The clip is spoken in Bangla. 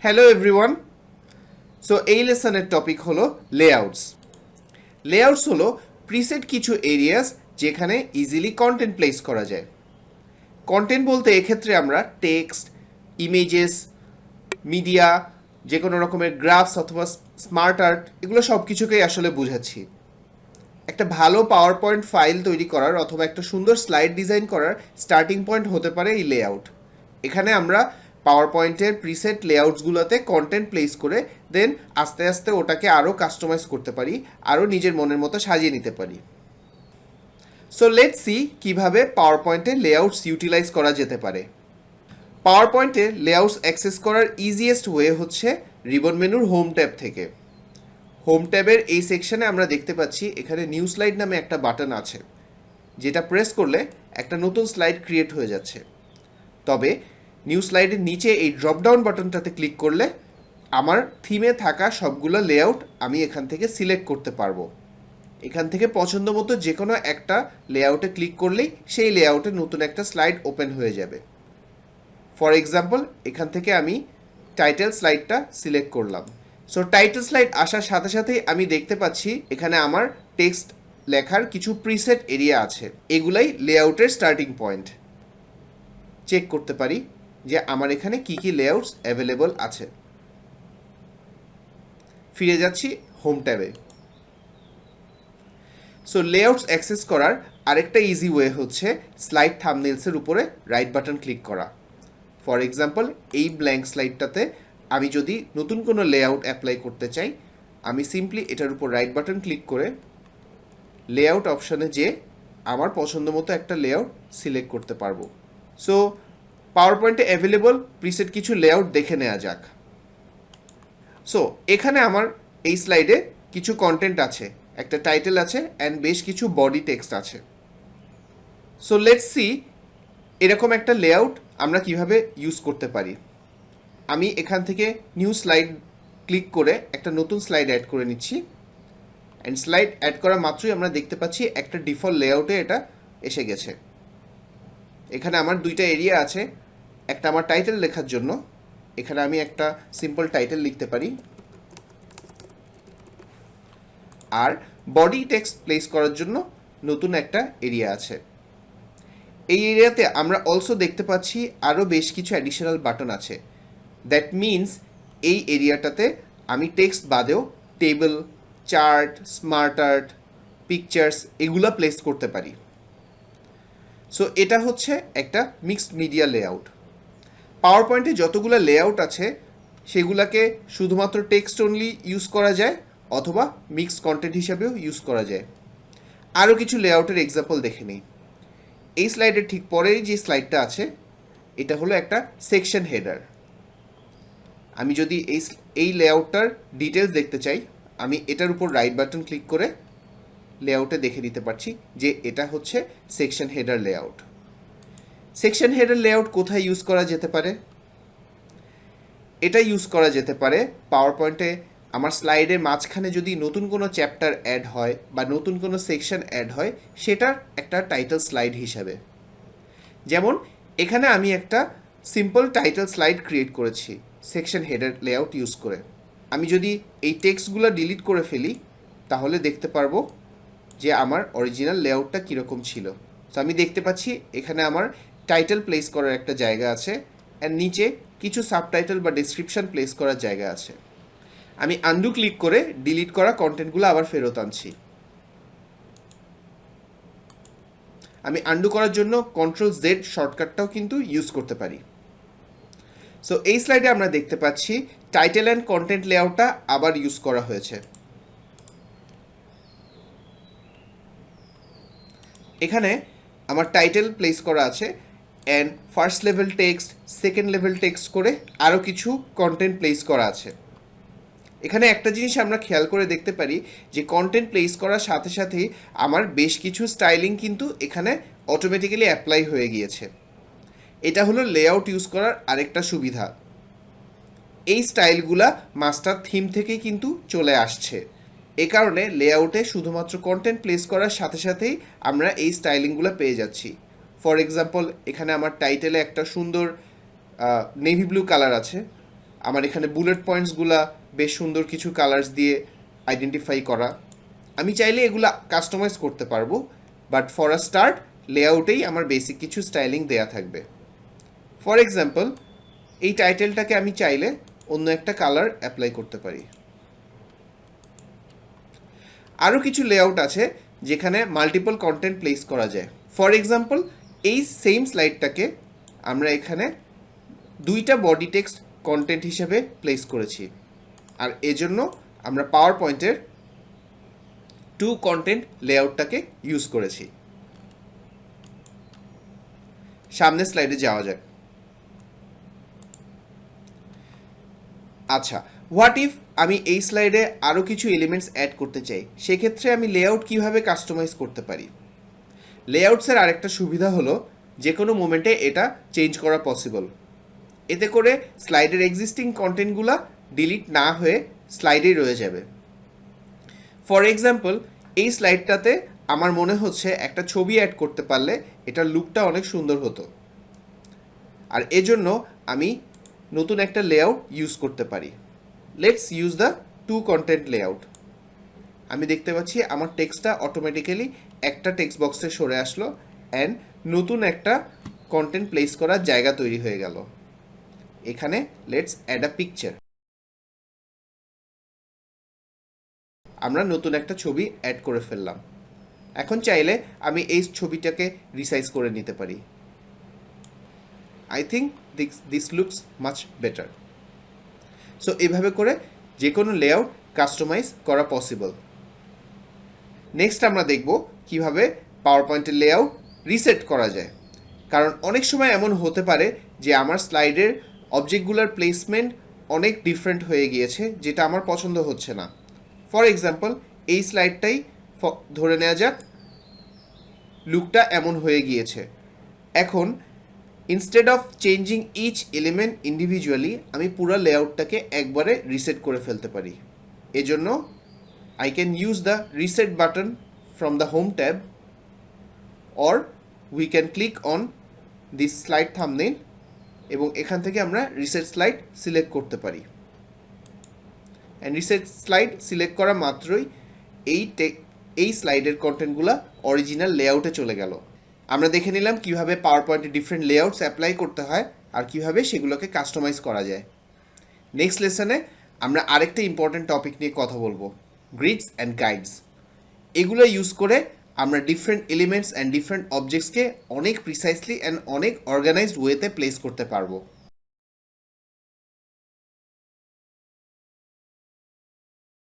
Hello everyone. সো এই লেসনের টপিক হলো লেআউটস। লেআউটস হলো প্রিসেট কিছু এরিয়াস যেখানে ইজিলি কন্টেন্ট প্লেস করা যায়। কন্টেন্ট বলতে এক্ষেত্রে আমরা টেক্সট, ইমেজেস, মিডিয়া, যে কোনো রকমের গ্রাফস অথবা স্মার্ট আর্ট, এগুলো সব কিছুকেই আসলে বোঝাচ্ছি। একটা ভালো পাওয়ার পয়েন্ট ফাইল তৈরি করার অথবা একটা সুন্দর স্লাইড ডিজাইন করার স্টার্টিং পয়েন্ট হতে পারে এই লেআউট। এখানে আমরা পাওয়ার পয়েন্টের প্রিসেট লেআউটসগুলোতে কন্টেন্ট প্লেস করে দেন আস্তে আস্তে ওটাকে আরও কাস্টমাইজ করতে পারি, আরও নিজের মনের মতো সাজিয়ে নিতে পারি। সো লেটস সি কীভাবে পাওয়ার পয়েন্টে লেআউটস ইউটিলাইজ করা যেতে পারে। পাওয়ার পয়েন্টে লেআউটস অ্যাক্সেস করার ইজিয়েস্ট ওয়ে হচ্ছে রিবন মেনুর হোম ট্যাব থেকে। হোম ট্যাবের এই সেকশনে আমরা দেখতে পাচ্ছি এখানে নিউ স্লাইড নামে একটা বাটন আছে, যেটা প্রেস করলে একটা নতুন স্লাইড ক্রিয়েট হয়ে যাচ্ছে। তবে নিউ স্লাইডের নিচে এই ড্রপডাউন বাটনটাতে ক্লিক করলে আমার থিমে থাকা সবগুলো লেআউট আমি এখান থেকে সিলেক্ট করতে পারবো। এখান থেকে পছন্দ মতো যে কোনো একটা লেআউটে ক্লিক করলেই সেই লেআউটে নতুন একটা স্লাইড ওপেন হয়ে যাবে। ফর এক্সাম্পল, এখান থেকে আমি টাইটেল স্লাইডটা সিলেক্ট করলাম। সো টাইটেল স্লাইড আসার সাথে সাথেই আমি দেখতে পাচ্ছি এখানে আমার টেক্সট লেখার কিছু প্রিসেট এরিয়া আছে। এগুলাই লেআউটের স্টার্টিং পয়েন্ট। চেক করতে পারি যে আমার এখানে কি কি লেআউটস অ্যাভেলেবল আছে। ফিরে যাচ্ছি হোম ট্যাবে। সো লেআউটস অ্যাক্সেস করার আরেকটা ইজি ওয়ে হচ্ছে স্লাইড থাম্বনেলসের উপরে রাইট বাটন ক্লিক করা। ফর এক্সাম্পল, এই ব্ল্যাঙ্ক স্লাইডটাতে আমি যদি নতুন কোনো লেআউট অ্যাপ্লাই করতে চাই, আমি সিম্পলি এটার উপর রাইট বাটন ক্লিক করে লেআউট অপশানে যে আমার পছন্দ মতো একটা লেআউট সিলেক্ট করতে পারবো। সো পাওয়ার পয়েন্টে অ্যাভেলেবল প্রিসেট কিছু লেআউট দেখে নেওয়া যাক। সো এখানে আমার এই স্লাইডে কিছু কন্টেন্ট আছে, একটা টাইটেল আছে অ্যান্ড বেশ কিছু বডি টেক্সট আছে। সো লেটস সি এরকম একটা লেআউট আমরা কিভাবে ইউজ করতে পারি। আমি এখান থেকে নিউ স্লাইড ক্লিক করে একটা নতুন স্লাইড অ্যাড করে নিচ্ছি। অ্যান্ড স্লাইড অ্যাড করা মাত্রই আমরা দেখতে পাচ্ছি একটা ডিফল্ট লেআউটে এটা এসে গেছে। এখানে আমার দুইটা এরিয়া আছে, একটা আমার টাইটেল লেখার জন্য, এখানে আমি একটা সিম্পল টাইটেল লিখতে পারি, আর বডি টেক্সট প্লেস করার জন্য নতুন একটা এরিয়া আছে। এই এরিয়াতে আমরা অলসো দেখতে পাচ্ছি আরও বেশ কিছু অ্যাডিশনাল বাটন আছে। দ্যাট মিনস এই এরিয়াটাতে আমি টেক্সট বাদেও table, chart, smart art, pictures এগুলো প্লেস করতে পারি। সো এটা হচ্ছে একটা মিক্সড মিডিয়া লেআউট। পাওয়ার পয়েন্টে যতগুলো লেআউট আছে সেগুলোকে শুধুমাত্র টেক্সট অনলি ইউজ করা যায় অথবা মিক্সড কন্টেন্ট হিসাবেও ইউজ করা যায়। আরও কিছু লেআউটের এক্সাম্পল দেখে নিই। এই স্লাইডের ঠিক পরেই যে স্লাইডটা আছে এটা হলো একটা সেকশন হেডার। আমি যদি এই লেআউটটার ডিটেলস দেখতে চাই, আমি এটার উপর রাইট বাটন ক্লিক করে লেআউটে দেখে নিতে পারছি যে এটা হচ্ছে section header layout. Section header layout কোথায় ইউজ করা যেতে পারে? এটা ইউজ করা যেতে পারে পাওয়ার পয়েন্টে আমার স্লাইডের মাঝখানে যদি নতুন কোনো চ্যাপ্টার অ্যাড হয় বা নতুন কোনো সেকশন অ্যাড হয়, সেটার একটা টাইটেল স্লাইড হিসাবে। যেমন এখানে আমি একটা সিম্পল টাইটেল স্লাইড ক্রিয়েট করেছি সেকশন হেডার লেআউট ইউজ করে। আমি যদি এই টেক্সটগুলো ডিলিট করে ফেলি তাহলে দেখতে পারবো যে আমার অরিজিনাল লেআউটটা কীরকম ছিল। সো আমি দেখতে পাচ্ছি এখানে আমার টাইটেল প্লেস করার একটা জায়গা আছে অ্যান্ড নিচে কিছু সাবটাইটেল বা ডেসক্রিপশন প্লেস করার জায়গা আছে। আমি আনডু ক্লিক করে ডিলিট করা কন্টেন্টগুলো আবার ফেরত আনছি। আমি আনডু করার জন্য Ctrl+Z শর্টকাটটাও কিন্তু ইউজ করতে পারি। সো এই স্লাইডে আমরা দেখতে পাচ্ছি টাইটেল অ্যান্ড কন্টেন্ট লেআউটটা আবার ইউজ করা হয়েছে। এখানে আমার টাইটেল প্লেস করা আছে and first level text, second level text করে আরও কিছু কন্টেন্ট প্লেস করা আছে। এখানে একটা জিনিস আমরা খেয়াল করে দেখতে পারি যে কন্টেন্ট প্লেস করার সাথে সাথেই আমার বেশ কিছু স্টাইলিং কিন্তু এখানে অটোমেটিক্যালি অ্যাপ্লাই হয়ে গিয়েছে। এটা হলো লেআউট ইউজ করার আরেকটা সুবিধা। এই স্টাইলগুলা মাস্টার থিম থেকেই কিন্তু চলে আসছে। এ কারণে লেআউটে শুধুমাত্র কন্টেন্ট প্লেস করার সাথে সাথেই আমরা এই স্টাইলিংগুলো পেয়ে যাচ্ছি। ফর এক্সাম্পল, এখানে আমার টাইটেলে একটা সুন্দর নেভি ব্লু কালার আছে, আমার এখানে বুলেট পয়েন্টসগুলা বেশ সুন্দর কিছু কালার্স দিয়ে আইডেন্টিফাই করা। আমি চাইলে এগুলা কাস্টমাইজ করতে পারবো, বাট ফর আ স্টার্ট লেআউটেই আমার বেসিক কিছু স্টাইলিং দেয়া থাকবে। ফর এক্সাম্পল, এই টাইটেলটাকে আমি চাইলে অন্য একটা কালার অ্যাপ্লাই করতে পারি। আরও কিছু লেআউট আছে যেখানে মাল্টিপল কন্টেন্ট প্লেস করা যায়। ফর এক্সাম্পল, এই সেম স্লাইডটাকে আমরা এখানে 2টা বডি টেক্সট কন্টেন্ট হিসেবে প্লেস করেছি, আর এজন্য আমরা পাওয়ার পয়েন্টের 2 কন্টেন্ট লেআউটটাকে ইউজ করেছি। সামনের স্লাইডে যাওয়া যাক। আচ্ছা, হোয়াট ইফ আমি এই স্লাইডে আরও কিছু এলিমেন্টস অ্যাড করতে চাই? সেক্ষেত্রে আমি লেআউট কীভাবে কাস্টমাইজ করতে পারি? লেআউটসের আরেকটা সুবিধা হলো যে কোনো মোমেন্টে এটা চেঞ্জ করা পসিবল। এতে করে স্লাইডের এক্সিস্টিং কন্টেন্টগুলো ডিলিট না হয়ে স্লাইডেই রয়ে যাবে। ফর এক্সাম্পল, এই স্লাইডটাতে আমার মনে হচ্ছে একটা ছবি অ্যাড করতে পারলে এটার লুকটা অনেক সুন্দর হতো, আর এজন্য আমি নতুন একটা লেআউট ইউজ করতে পারি। Let's use the 2 content layout. আমি দেখতে পাচ্ছি আমার টেক্সটটা অটোমেটিক্যালি একটা টেক্সট বক্সে সরে আসলো অ্যান্ড নতুন একটা কন্টেন্ট প্লেস করার জায়গা তৈরি হয়ে গেল। এখানে লেটস অ্যাড আ পিকচার। আমরা নতুন একটা ছবি অ্যাড করে ফেললাম। এখন চাইলে আমি এই ছবিটাকে রিসাইজ করে নিতে পারি। I think this looks much better. So এভাবে করে যে কোনো লেআউট কাস্টমাইজ করা পসিবল। নেক্সট আমরা দেখব কিভাবে পাওয়ার পয়েন্টের লেআউট রিসেট করা যায়, কারণ অনেক সময় এমন হতে পারে যে আমার স্লাইডের অবজেক্টগুলোর প্লেসমেন্ট অনেক ডিফারেন্ট হয়ে গিয়েছে, যেটা আমার পছন্দ হচ্ছে না। ফর এক্সাম্পল, এই স্লাইডটাই ধরে নেওয়া যাক, লুকটা এমন হয়ে গিয়েছে। এখন instead of changing each element individually আমি পুরো লেআউটটাকে একবারে রিসেট করে ফেলতে পারি। এজন্য I can use the reset button from the home tab, or we can click on this slide thumbnail এবং এখান থেকে আমরা রিসেট স্লাইড সিলেক্ট করতে পারি। অ্যান্ড রিসেট স্লাইড সিলেক্ট করা মাত্রই এই স্লাইডের কন্টেন্টগুলো অরিজিনাল লেআউটে চলে গেল। আমরা দেখে নিলাম কিভাবে পাওয়ার পয়েন্টে ডিফারেন্ট লেআউটস অ্যাপ্লাই করতে হয় আর কিভাবে সেগুলোকে কাস্টমাইজ করা যায়। নেক্সট লেসনে আমরা আরেকটা ইম্পর্টেন্ট টপিক নিয়ে কথা বলবো, গ্রিডস অ্যান্ড গাইডস। এগুলো ইউজ করে আমরা ডিফারেন্ট এলিমেন্টস অ্যান্ড ডিফারেন্ট অবজেক্টসকে অনেক প্রিসাইসলি অ্যান্ড অনেক অর্গানাইজড ওয়েতে প্লেস করতে পারবো।